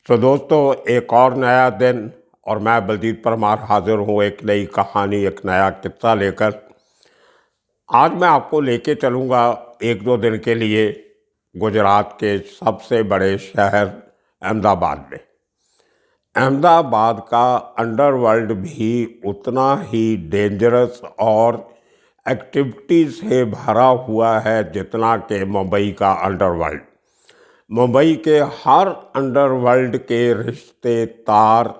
तो दोस्तों, एक और नया दिन और मैं बलजीत परमार हाजिर हूँ एक नई कहानी, एक नया किस्सा लेकर। आज मैं आपको लेके चलूँगा एक दो दिन के लिए गुजरात के सबसे बड़े शहर अहमदाबाद में। अहमदाबाद का अंडरवर्ल्ड भी उतना ही डेंजरस और एक्टिविटी से भरा हुआ है जितना कि मुंबई का अंडरवर्ल्ड। मुंबई के हर अंडरवर्ल्ड के रिश्ते तार,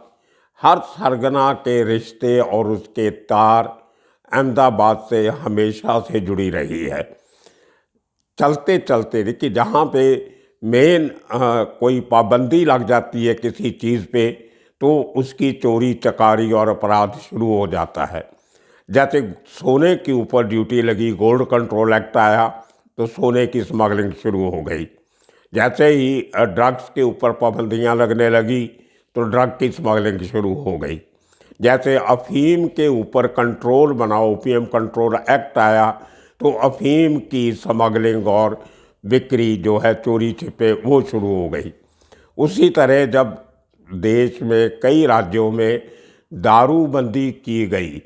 हर सरगना के रिश्ते और उसके तार अहमदाबाद से हमेशा से जुड़ी रही है। चलते चलते देखिए, जहाँ पे मेन कोई पाबंदी लग जाती है किसी चीज़ पे, तो उसकी चोरी चकारी और अपराध शुरू हो जाता है। जैसे सोने के ऊपर ड्यूटी लगी, गोल्ड कंट्रोल एक्ट आया तो सोने की स्मगलिंग शुरू हो गई। जैसे ही ड्रग्स के ऊपर पाबंदियां लगने लगी तो ड्रग की स्मगलिंग शुरू हो गई। जैसे अफीम के ऊपर कंट्रोल बनाओ, ओपीएम कंट्रोल एक्ट आया तो अफीम की स्मगलिंग और बिक्री जो है, चोरी छिपे, वो शुरू हो गई। उसी तरह जब देश में कई राज्यों में दारूबंदी की गई,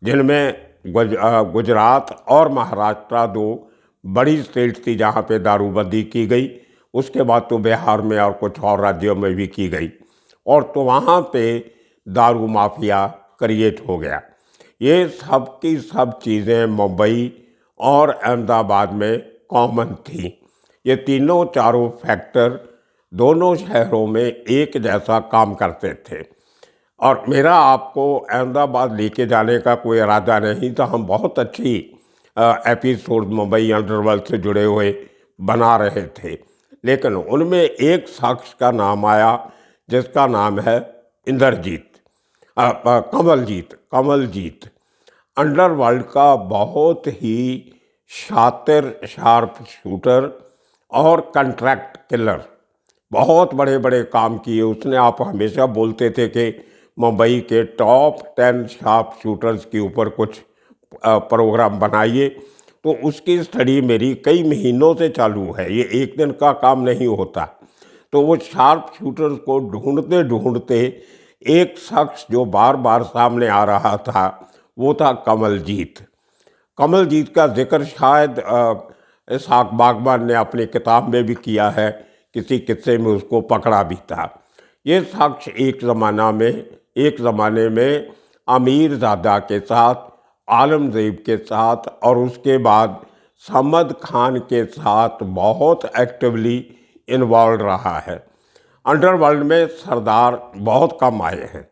जिनमें गुजरात और महाराष्ट्र दो बड़ी स्टेट्स थी जहाँ पे दारूबंदी की गई, उसके बाद तो बिहार में और कुछ और राज्यों में भी की गई, और तो वहाँ पे दारू माफिया क्रिएट हो गया। ये सब की सब चीज़ें मुंबई और अहमदाबाद में कॉमन थी। ये तीनों चारों फैक्टर दोनों शहरों में एक जैसा काम करते थे। और मेरा आपको अहमदाबाद लेके जाने का कोई इरादा नहीं था। हम बहुत अच्छी एपिसोड मुंबई अंडरवर्ल्ड से जुड़े हुए बना रहे थे, लेकिन उनमें एक शख्स का नाम आया जिसका नाम है इंद्रजीत, कमलजीत। अंडरवर्ल्ड का बहुत ही शातिर, शार्प शूटर और कंट्रैक्ट किलर। बहुत बड़े बड़े काम किए उसने। आप हमेशा बोलते थे कि मुंबई के टॉप 10 शार्प शूटर्स के ऊपर कुछ प्रोग्राम बनाइए। तो उसकी स्टडी मेरी कई महीनों से चालू है, ये एक दिन का काम नहीं होता। तो वो शार्प शूटर्स को ढूंढते ढूंढते एक शख्स जो बार बार सामने आ रहा था, वो था कमलजीत। कमलजीत का जिक्र शायद इसहाक बागबान ने अपनी किताब में भी किया है, किसी किस्से में उसको पकड़ा भी था। ये शख्स एक ज़माने में अमीरजादा के साथ, आलमगीर के साथ और उसके बाद समद खान के साथ बहुत एक्टिवली इन्वॉल्व रहा है। अंडरवर्ल्ड में सरदार बहुत कम आए हैं,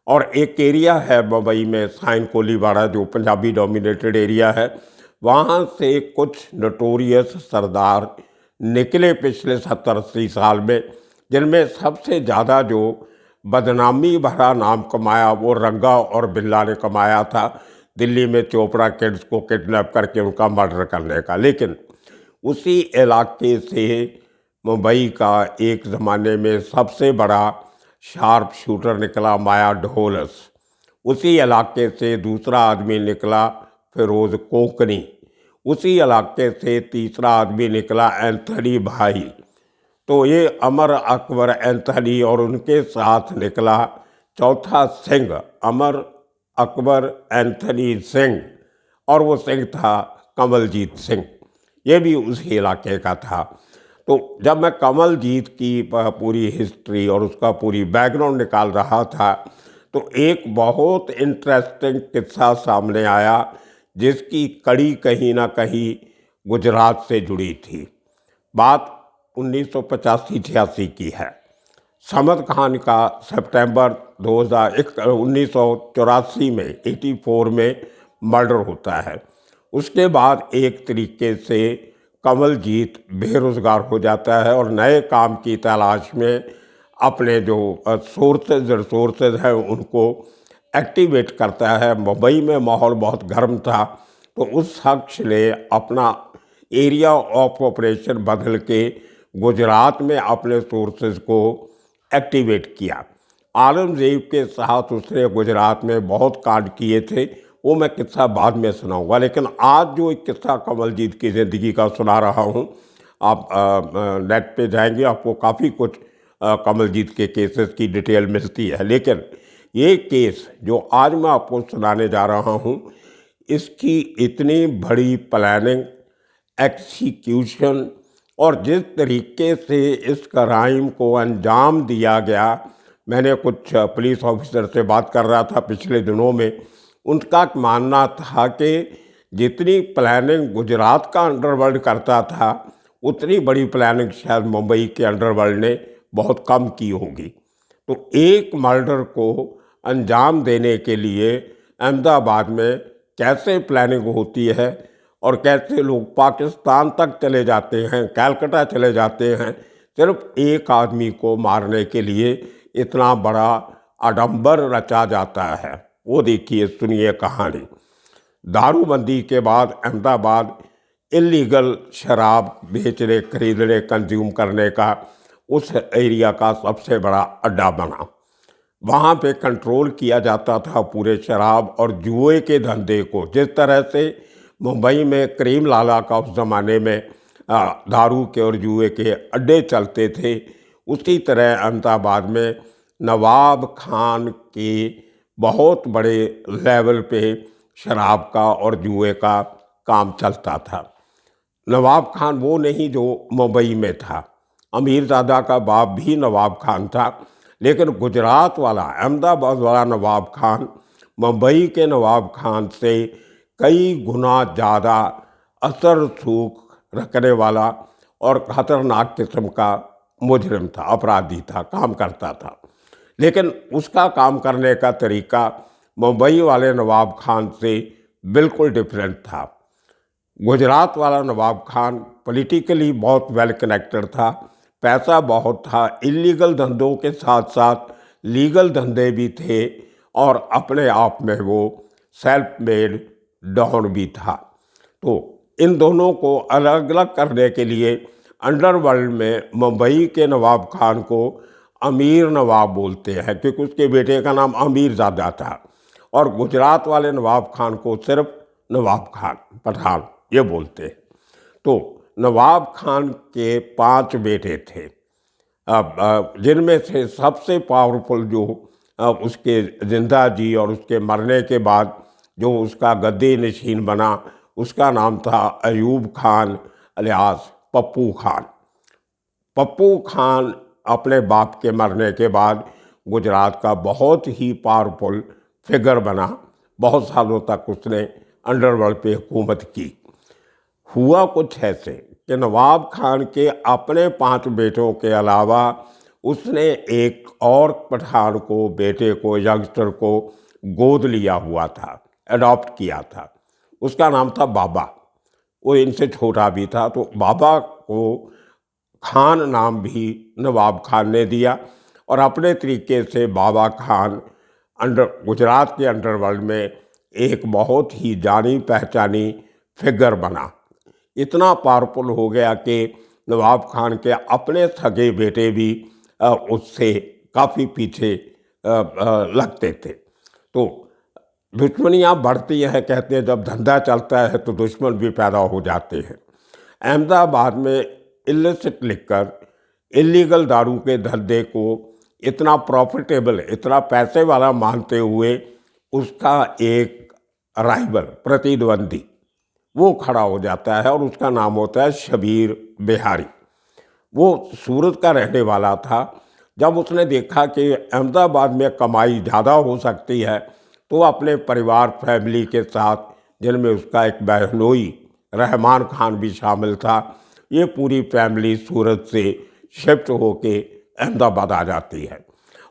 और एक एरिया है मुंबई में साइन कोलीवाड़ा, जो पंजाबी डोमिनेटेड एरिया है, वहाँ से कुछ नोटोरियस सरदार निकले पिछले 70-80 साल में, जिनमें सबसे ज़्यादा जो बदनामी भरा नाम कमाया वो रंगा और बिल्ला ने कमाया था, दिल्ली में चोपड़ा किड्स को किडनैप करके उनका मर्डर करने का। लेकिन उसी इलाके से मुंबई का एक ज़माने में सबसे बड़ा शार्प शूटर निकला माया ढोलस। उसी इलाके से दूसरा आदमी निकला फिरोज़ कोंकणी। उसी इलाके से तीसरा आदमी निकला एंथनी भाई। तो ये अमर अकबर एंथनी, और उनके साथ निकला चौथा सिंह, अमर अकबर एंथनी सिंह, और वो सिंह था कमलजीत सिंह। ये भी उसी इलाके का था। तो जब मैं कमलजीत की पूरी हिस्ट्री और उसका पूरी बैकग्राउंड निकाल रहा था, तो एक बहुत इंटरेस्टिंग किस्सा सामने आया जिसकी कड़ी कहीं ना कहीं गुजरात से जुड़ी थी। बात 1985-86 की है। समद खान का सितंबर 1984 में 84 में मर्डर होता है। उसके बाद एक तरीके से कमलजीत बेरोज़गार हो जाता है और नए काम की तलाश में अपने जो रिसोर्सेज हैं उनको एक्टिवेट करता है। मुंबई में माहौल बहुत गर्म था, तो उस शख्स ने अपना एरिया ऑफ ऑपरेशन बदल के गुजरात में अपने सोर्सेज को एक्टिवेट किया। औरंगजेब के साथ उसने गुजरात में बहुत कांड किए थे, वो मैं किस्सा बाद में सुनाऊंगा। लेकिन आज जो एक किस्सा कमलजीत की ज़िंदगी का सुना रहा हूँ, आप नेट पे जाएंगे, आपको काफ़ी कुछ कमलजीत के केसेस की डिटेल मिलती है। लेकिन ये केस जो आज मैं आपको सुनाने जा रहा हूँ, इसकी इतनी बड़ी प्लानिंग, एक्सिक्यूशन और जिस तरीके से इस क्राइम को अंजाम दिया गया, मैंने कुछ पुलिस ऑफिसर से बात कर रहा था पिछले दिनों में, उनका मानना था कि जितनी प्लानिंग गुजरात का अंडरवर्ल्ड करता था, उतनी बड़ी प्लानिंग शायद मुंबई के अंडरवर्ल्ड ने बहुत कम की होगी। तो एक मर्डर को अंजाम देने के लिए अहमदाबाद में कैसे प्लानिंग होती है और कैसे लोग पाकिस्तान तक चले जाते हैं, कलकत्ता चले जाते हैं, सिर्फ एक आदमी को मारने के लिए इतना बड़ा आडंबर रचा जाता है, वो देखिए, सुनिए कहानी। दारूबंदी के बाद अहमदाबाद इलीगल शराब बेचने, खरीदने, कंज्यूम करने का उस एरिया का सबसे बड़ा अड्डा बना। वहाँ पे कंट्रोल किया जाता था पूरे शराब और जुए के धंधे को। जिस तरह से मुंबई में करीम लाला का उस ज़माने में दारू के और जुए के अड्डे चलते थे, उसी तरह अहमदाबाद में नवाब खान के बहुत बड़े लेवल पे शराब का और जुए का काम चलता था। नवाब खान वो नहीं जो मुंबई में था, अमीरजादा का बाप भी नवाब खान था, लेकिन गुजरात वाला, अहमदाबाद वाला नवाब खान मुंबई के नवाब खान से कई गुना ज़्यादा असर सूख रखने वाला और ख़तरनाक किस्म का मुजरिम था, अपराधी था, काम करता था। लेकिन उसका काम करने का तरीका मुंबई वाले नवाब खान से बिल्कुल डिफरेंट था। गुजरात वाला नवाब खान पॉलिटिकली बहुत वेल कनेक्टेड था, पैसा बहुत था, इलीगल धंधों के साथ साथ लीगल धंधे भी थे और अपने आप में वो सेल्फ मेड डॉन भी था। तो इन दोनों को अलग अलग करने के लिए अंडरवर्ल्ड में मुंबई के नवाब खान को अमीर नवाब बोलते हैं, क्योंकि उसके बेटे का नाम अमीरजादा था, और गुजरात वाले नवाब खान को सिर्फ नवाब खान पठान ये बोलते हैं। तो नवाब खान के 5 बेटे थे, जिनमें से सबसे पावरफुल जो उसके जिंदा जी और उसके मरने के बाद जो उसका गद्दी नशीन बना, उसका नाम था अयूब खान अलियास पप्पू खान। पप्पू खान अपने बाप के मरने के बाद गुजरात का बहुत ही पावरफुल फिगर बना। बहुत सालों तक उसने अंडरवर्ल्ड पे हुकूमत की। हुआ कुछ ऐसे कि नवाब खान के अपने 5 बेटों के अलावा उसने एक और पठान को, बेटे को, यंगस्टर को गोद लिया हुआ था, अडॉप्ट किया था। उसका नाम था बाबा। वो इनसे छोटा भी था, तो बाबा को खान नाम भी नवाब खान ने दिया और अपने तरीके से बाबा खान गुजरात के अंडरवर्ल्ड में एक बहुत ही जानी पहचानी फिगर बना। इतना पावरफुल हो गया कि नवाब खान के अपने सगे बेटे भी उससे काफ़ी पीछे लगते थे। तो दुश्मनियाँ बढ़ती हैं, कहते हैं जब धंधा चलता है तो दुश्मन भी पैदा हो जाते हैं। अहमदाबाद में इलिसिट लिकर, इलीगल दारू के धंधे को इतना प्रॉफिटेबल, इतना पैसे वाला मानते हुए उसका एक राइवल, प्रतिद्वंदी, वो खड़ा हो जाता है और उसका नाम होता है शबीर बिहारी। वो सूरत का रहने वाला था। जब उसने देखा कि अहमदाबाद में कमाई ज़्यादा हो सकती है, तो अपने परिवार, फैमिली के साथ, जिनमें उसका एक बहनोई रहमान खान भी शामिल था, ये पूरी फैमिली सूरत से शिफ्ट होके अहमदाबाद आ जाती है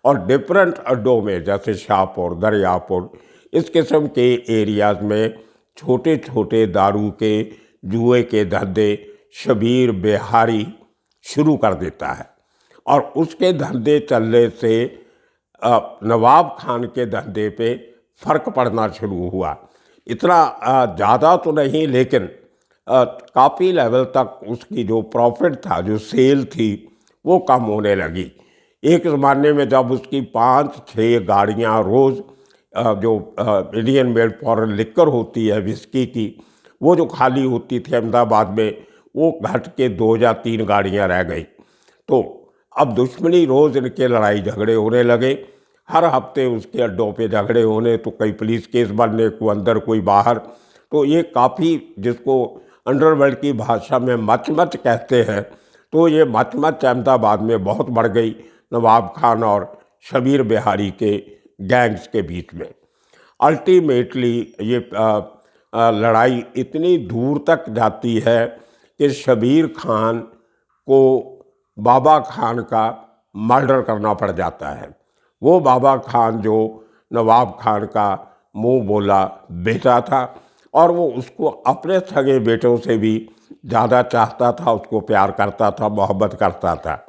और डिफरेंट अड्डों में, जैसे शाहपुर, दरियापुर, इस किस्म के एरियाज़ में छोटे छोटे दारू के, जुए के धंधे शबीर बिहारी शुरू कर देता है। और उसके धंधे चलने से नवाब खान के धंधे पे फ़र्क पड़ना शुरू हुआ। इतना ज़्यादा तो नहीं, लेकिन काफ़ी लेवल तक उसकी जो प्रॉफिट था, जो सेल थी, वो कम होने लगी। एक ज़माने में जब उसकी 5-6 गाड़ियाँ रोज़ जो इंडियन मेड फॉरेन लिकर होती है विस्की की, वो जो खाली होती थी अहमदाबाद में, वो घट के 2 या 3 गाड़ियाँ रह गई। तो अब दुश्मनी रोज़ इनके लड़ाई झगड़े होने लगे, हर हफ्ते उसके अड्डों पे झगड़े होने, तो कई पुलिस केस बनने, कोई अंदर कोई बाहर। तो ये काफ़ी, जिसको अंडरवर्ल्ड की भाषा में मच मच कहते हैं, तो ये मच मच अहमदाबाद में बहुत बढ़ गई नवाब खान और शबीर बिहारी के गैंग्स के बीच में। अल्टीमेटली ये लड़ाई इतनी दूर तक जाती है कि शबीर खान को बाबा खान का मर्डर करना पड़ जाता है। वो बाबा खान जो नवाब खान का मुंह बोला बेटा था, और वो उसको अपने सगे बेटों से भी ज़्यादा चाहता था, उसको प्यार करता था, मोहब्बत करता था।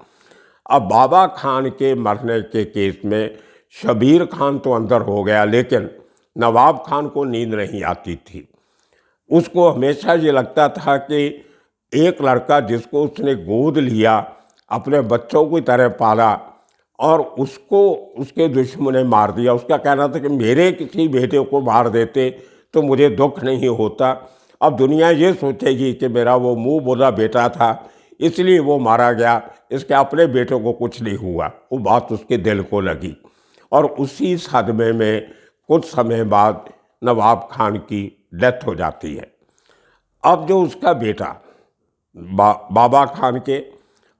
अब बाबा खान के मरने के केस में शबीर खान तो अंदर हो गया, लेकिन नवाब खान को नींद नहीं आती थी। उसको हमेशा ये लगता था कि एक लड़का जिसको उसने गोद लिया, अपने बच्चों की तरह पाला, और उसको उसके दुश्मन ने मार दिया। उसका कहना था कि मेरे किसी बेटे को मार देते तो मुझे दुख नहीं होता। अब दुनिया ये सोचेगी कि मेरा वो मुंह बोला बेटा था, इसलिए वो मारा गया, इसके अपने बेटों को कुछ नहीं हुआ। वो बात उसके दिल को लगी, और उसी सदमे में कुछ समय बाद नवाब खान की डेथ हो जाती है। अब जो उसका बेटा बाबा खान के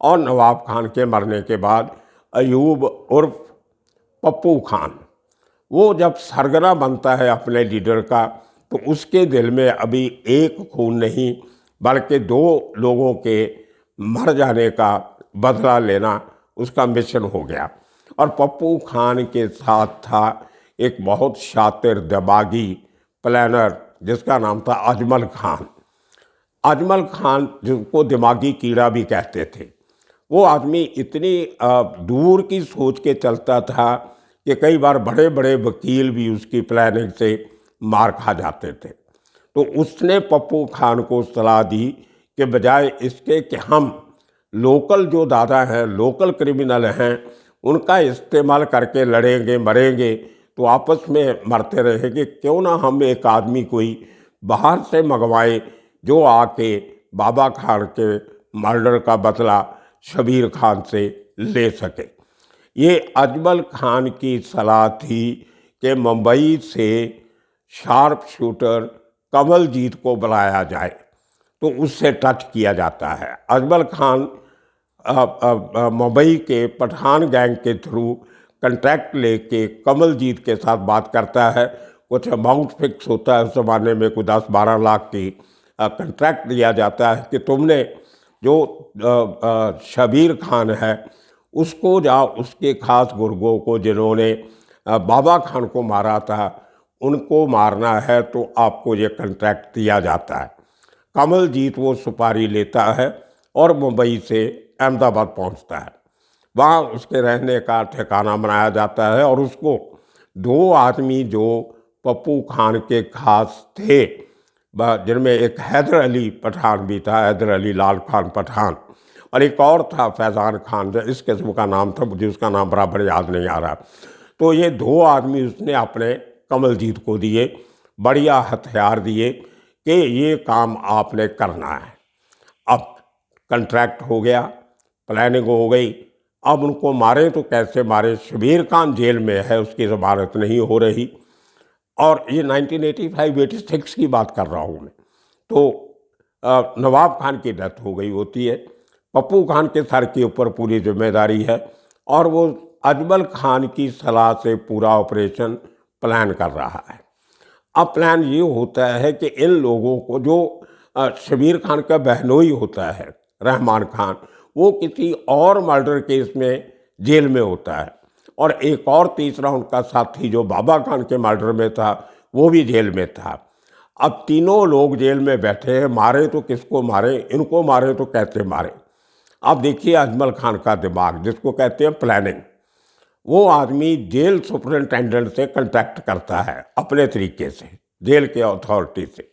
और नवाब खान के मरने के बाद अयूब उर्फ पप्पू खान, वो जब सरगना बनता है अपने लीडर का, तो उसके दिल में अभी एक खून नहीं बल्कि 2 लोगों के मर जाने का बदला लेना उसका मिशन हो गया। और पप्पू खान के साथ था एक बहुत शातिर दिमागी प्लानर जिसका नाम था अजमल खान। अजमल खान, जिसको दिमागी कीड़ा भी कहते थे, वो आदमी इतनी दूर की सोच के चलता था कि कई बार बड़े बड़े वकील भी उसकी प्लानिंग से मार खा जाते थे। तो उसने पप्पू खान को सलाह दी कि बजाय इसके कि हम लोकल जो दादा हैं, लोकल क्रिमिनल हैं, उनका इस्तेमाल करके लड़ेंगे मरेंगे तो आपस में मरते रहेंगे, क्यों ना हम एक आदमी कोई बाहर से मंगवाएं जो आके बाबा खान के मर्डर का बदला शबीर खान से ले सके। ये अजमल खान की सलाह थी कि मुंबई से शार्प शूटर कमलजीत को बुलाया जाए, तो उससे टच किया जाता है। अजमल खान मुंबई के पठान गैंग के थ्रू कंट्रैक्ट लेके कमलजीत के साथ बात करता है। कुछ अमाउंट फिक्स होता है, उस ज़माने में कोई 10-12 लाख की कंट्रैक्ट दिया जाता है कि तुमने जो शबीर खान है उसको जाओ, उसके खास गुर्गों को जिन्होंने बाबा खान को मारा था उनको मारना है, तो आपको ये कंट्रैक्ट दिया जाता है। कमलजीत वो सुपारी लेता है और मुंबई से अहमदाबाद पहुंचता है। वहाँ उसके रहने का ठिकाना बनाया जाता है, और उसको 2 आदमी जो पप्पू खान के खास थे, जिनमें एक हैदर अली पठान भी था, हैदर अली लाल खान पठान, और एक और था फैज़ान खान, जो इस किस्म का नाम था, मुझे उसका नाम बराबर याद नहीं आ रहा। तो ये 2 आदमी उसने अपने कमलजीत को दिए, बढ़िया हथियार दिए कि ये काम आपने करना है। अब कंट्रैक्ट हो गया, प्लानिंग हो गई। अब उनको मारे तो कैसे मारे? शबीर खान जेल में है, उसकी ज़मानत नहीं हो रही, और ये 1985-86 की बात कर रहा हूँ मैं। तो नवाब खान की डेथ हो गई होती है, पप्पू खान के सर के ऊपर पूरी जिम्मेदारी है, और वो अजमल खान की सलाह से पूरा ऑपरेशन प्लान कर रहा है। अब प्लान ये होता है कि इन लोगों को, जो शबीर खान का बहनोई होता है रहमान खान, वो किसी और मर्डर केस में जेल में होता है, और एक और तीसरा उनका साथी जो बाबा खान के मर्डर में था वो भी जेल में था। अब तीनों लोग जेल में बैठे हैं, मारे तो किसको मारे, इनको मारे तो कैसे मारे। अब देखिए अजमल खान का दिमाग, जिसको कहते हैं प्लानिंग। वो आदमी जेल सुपरिटेंडेंट से कांटेक्ट करता है अपने तरीके से, जेल के अथॉरिटी से।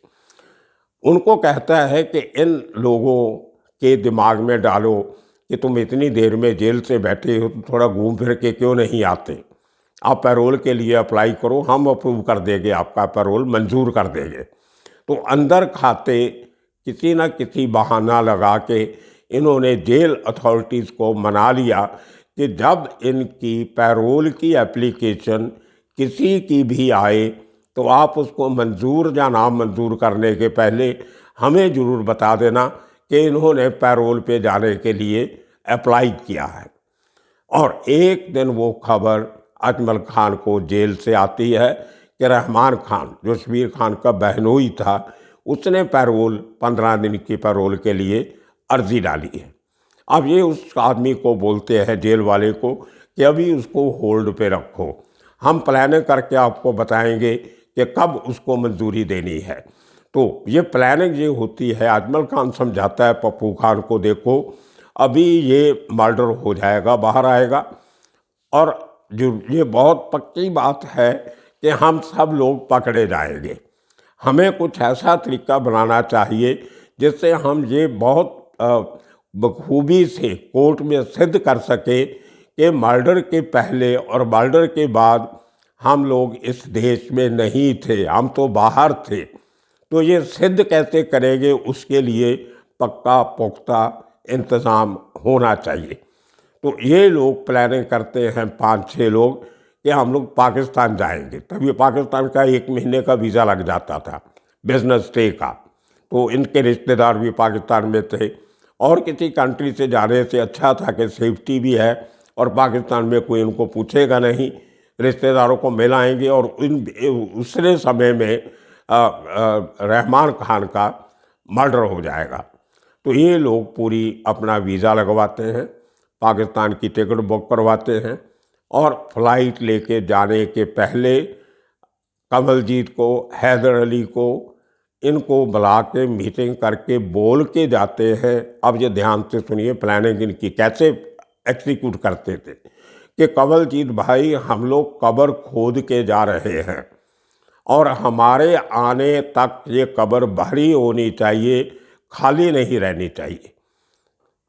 उनको कहता है कि इन लोगों के दिमाग में डालो कि तुम इतनी देर में जेल से बैठे हो, तो थोड़ा घूम फिर के क्यों नहीं आते, आप पैरोल के लिए अप्लाई करो, हम अप्रूव कर देंगे, आपका पैरोल मंजूर कर देंगे। तो अंदर खाते किसी न किसी बहाना लगा के इन्होंने जेल अथॉरिटीज़ को मना लिया कि जब इनकी पैरोल की एप्लीकेशन किसी की भी आए तो आप उसको मंजूर या नामंजूर करने के पहले हमें ज़रूर बता देना कि इन्होंने पैरोल पे जाने के लिए अप्लाई किया है। और एक दिन वो खबर अजमल खान को जेल से आती है कि रहमान खान, जो शबीर खान का बहनोई था, उसने पैरोल 15 दिन की पैरोल के लिए अर्जी डाली है। अब ये उस आदमी को बोलते हैं, जेल वाले को, कि अभी उसको होल्ड पे रखो, हम प्लानिंग करके आपको बताएंगे कि कब उसको मंजूरी देनी है। तो ये प्लानिंग ये होती है। अजमल खान समझाता है पप्पू खान को, देखो अभी ये मर्डर हो जाएगा, बाहर आएगा, और जो ये बहुत पक्की बात है कि हम सब लोग पकड़े जाएंगे। हमें कुछ ऐसा तरीका बनाना चाहिए जिससे हम ये बहुत बखूबी से कोर्ट में सिद्ध कर सके कि मर्डर के पहले और मर्डर के बाद हम लोग इस देश में नहीं थे, हम तो बाहर थे। तो ये सिद्ध कैसे करेंगे, उसके लिए पक्का पुख्ता इंतज़ाम होना चाहिए। तो ये लोग प्लानिंग करते हैं 5-6 लोग कि हम लोग पाकिस्तान जाएंगे। तभी पाकिस्तान का 1 महीने का वीज़ा लग जाता था बिजनेस स्टे का। तो इनके रिश्तेदार भी पाकिस्तान में थे, और किसी कंट्री से जाने से अच्छा था कि सेफ्टी भी है और पाकिस्तान में कोई इनको पूछेगा नहीं, रिश्तेदारों को मिल आएंगे। और उसने समय में रहमान खान का मर्डर हो जाएगा। तो ये लोग पूरी अपना वीज़ा लगवाते हैं, पाकिस्तान की टिकट बुक करवाते हैं, और फ्लाइट लेके जाने के पहले कमलजीत को, हैदर अली को, इनको बुला के मीटिंग करके बोल के जाते हैं। अब ये ध्यान से सुनिए प्लानिंग इनकी कैसे एग्जीक्यूट करते थे कि कमलजीत भाई, हम लोग कब्र खोद के जा रहे हैं और हमारे आने तक ये कब्र भरी होनी चाहिए, खाली नहीं रहनी चाहिए।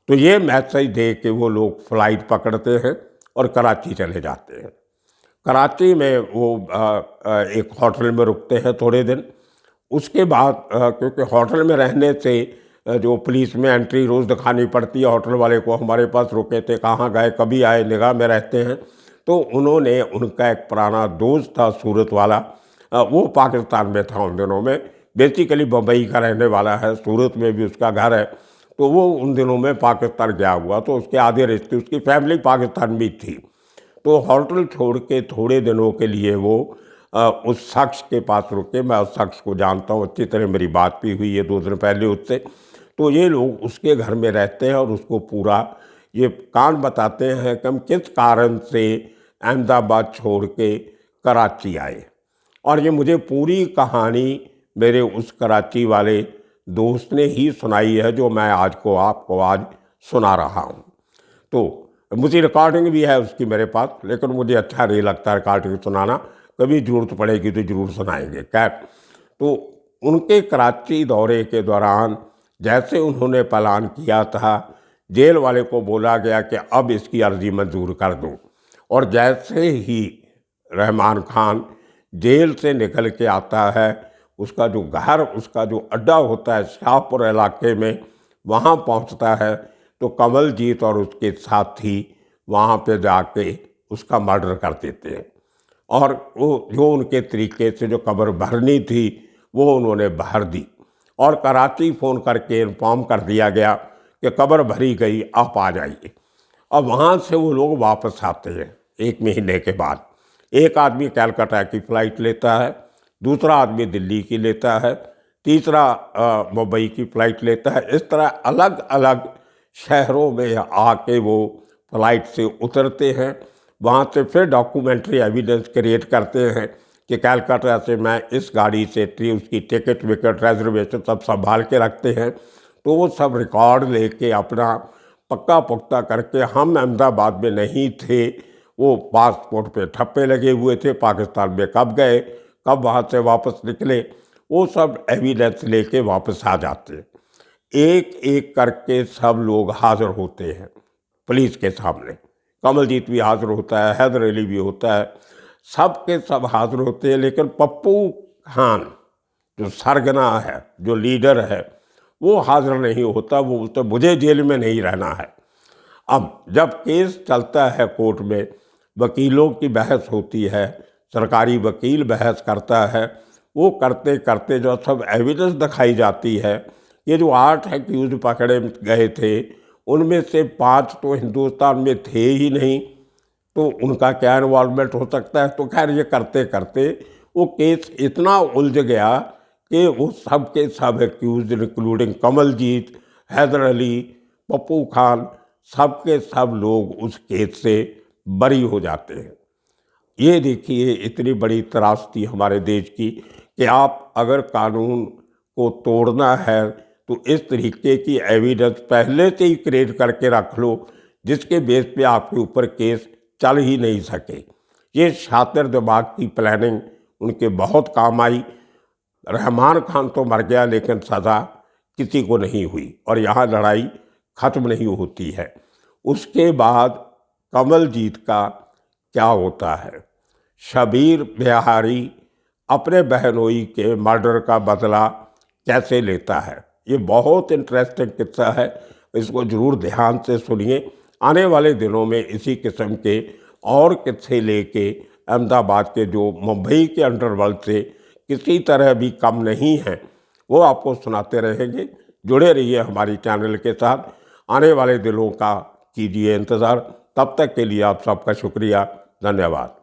तो ये मैसेज दे के वो लोग फ्लाइट पकड़ते हैं और कराची चले जाते हैं। कराची में वो एक होटल में रुकते हैं थोड़े दिन। उसके बाद क्योंकि होटल में रहने से जो पुलिस में एंट्री रोज़ दिखानी पड़ती है, होटल वाले को हमारे पास रुके थे, कहाँ गए, कभी आए, निगाह में रहते हैं। तो उन्होंने, उनका एक पुराना दोस्त था सूरत वाला, वो पाकिस्तान में था उन दिनों में, बेसिकली बम्बई का रहने वाला है, सूरत में भी उसका घर है। तो वो उन दिनों में पाकिस्तान गया हुआ, तो उसके आधे रिश्ते, उसकी फैमिली पाकिस्तान में थी। तो होटल छोड़ के थोड़े दिनों के लिए वो उस शख्स के पास रुके। मैं उस शख्स को जानता हूँ अच्छी तरह, मेरी बात भी हुई है 2 दिन पहले उससे। तो ये लोग उसके घर में रहते हैं और उसको पूरा ये कांड बताते हैं कि हम किस कारण से अहमदाबाद छोड़ के कराची आए। और ये मुझे पूरी कहानी मेरे उस कराची वाले दोस्त ने ही सुनाई है, जो मैं आपको आज सुना रहा हूँ। तो मुझे रिकॉर्डिंग भी है उसकी मेरे पास, लेकिन मुझे अच्छा नहीं लगता रिकॉर्डिंग सुनाना, कभी ज़रूरत पड़ेगी तो ज़रूर सुनाएंगे। खैर, तो उनके कराची दौरे के दौरान जैसे उन्होंने प्लान किया था, जेल वाले को बोला गया कि अब इसकी अर्जी मंजूर कर दो। और जैसे ही रहमान खान जेल से निकल के आता है, उसका जो घर, उसका जो अड्डा होता है शाहपुर इलाके में, वहाँ पहुँचता है तो कमलजीत और उसके साथी वहाँ पे जाके उसका मर्डर कर देते हैं। और वो जो उनके तरीके से जो कब्र भरनी थी वो उन्होंने भर दी, और कराची फ़ोन करके इन्फॉर्म कर दिया गया कि कब्र भरी गई, आप आ जाइए। अब वहाँ से वो लोग वापस आते हैं 1 महीने के बाद। एक आदमी कलकत्ता की फ़्लाइट लेता है, दूसरा आदमी दिल्ली की लेता है, तीसरा मुंबई की फ़्लाइट लेता है। इस तरह अलग अलग शहरों में आके वो फ्लाइट से उतरते हैं। वहाँ से फिर डॉक्यूमेंट्री एविडेंस क्रिएट करते हैं कि कलकत्ता से मैं इस गाड़ी से थी, उसकी टिकट विकट रिजर्वेशन सब संभाल के रखते हैं। तो वो सब रिकॉर्ड लेके अपना पक्का पुख्ता करके, हम अहमदाबाद में नहीं थे, वो पासपोर्ट पे ठप्पे लगे हुए थे, पाकिस्तान में कब गए, कब वहाँ से वापस निकले, वो सब एविडेंस लेके वापस आ जाते हैं। एक एक करके सब लोग हाजिर होते हैं पुलिस के सामने। कमलजीत भी हाजिर होता है, हैदर अली भी होता है, सब के सब हाजिर होते हैं। लेकिन पप्पू खान जो सरगना है, जो लीडर है, वो हाजिर नहीं होता, वो बोलता मुझे जेल में नहीं रहना है। अब जब केस चलता है कोर्ट में, वकीलों की बहस होती है, सरकारी वकील बहस करता है, वो करते करते जो सब एविडेंस दिखाई जाती है, ये जो 8 एक्यूज पकड़े गए थे उनमें से 5 तो हिंदुस्तान में थे ही नहीं, तो उनका क्या इन्वॉल्वमेंट हो सकता है। तो खैर ये करते करते वो केस इतना उलझ गया कि वो सब के सब एक्यूज इंक्लूडिंग कमलजीत, हैदर अली, पप्पू खान, सब के सब लोग उस केस से बरी हो जाते हैं। ये देखिए इतनी बड़ी त्रासदी हमारे देश की कि आप अगर कानून को तोड़ना है तो इस तरीके की एविडेंस पहले से ही क्रिएट करके रख लो जिसके बेस पे आपके ऊपर केस चल ही नहीं सके। ये शातिर दिमाग की प्लानिंग उनके बहुत काम आई। रहमान खान तो मर गया लेकिन सज़ा किसी को नहीं हुई और यहाँ लड़ाई ख़त्म नहीं होती है। उसके बाद कमलजीत का क्या होता है, शबीर बिहारी अपने बहनोई के मर्डर का बदला कैसे लेता है, ये बहुत इंटरेस्टिंग किस्सा है, इसको ज़रूर ध्यान से सुनिए। आने वाले दिनों में इसी किस्म के और किस्से लेके अहमदाबाद के जो मुंबई के अंडरवर्ल्ड से किसी तरह भी कम नहीं हैं वो आपको सुनाते रहेंगे। जुड़े रहिए हमारी चैनल के साथ, आने वाले दिनों का कीजिए इंतज़ार। तब तक के लिए आप सबका शुक्रिया, धन्यवाद।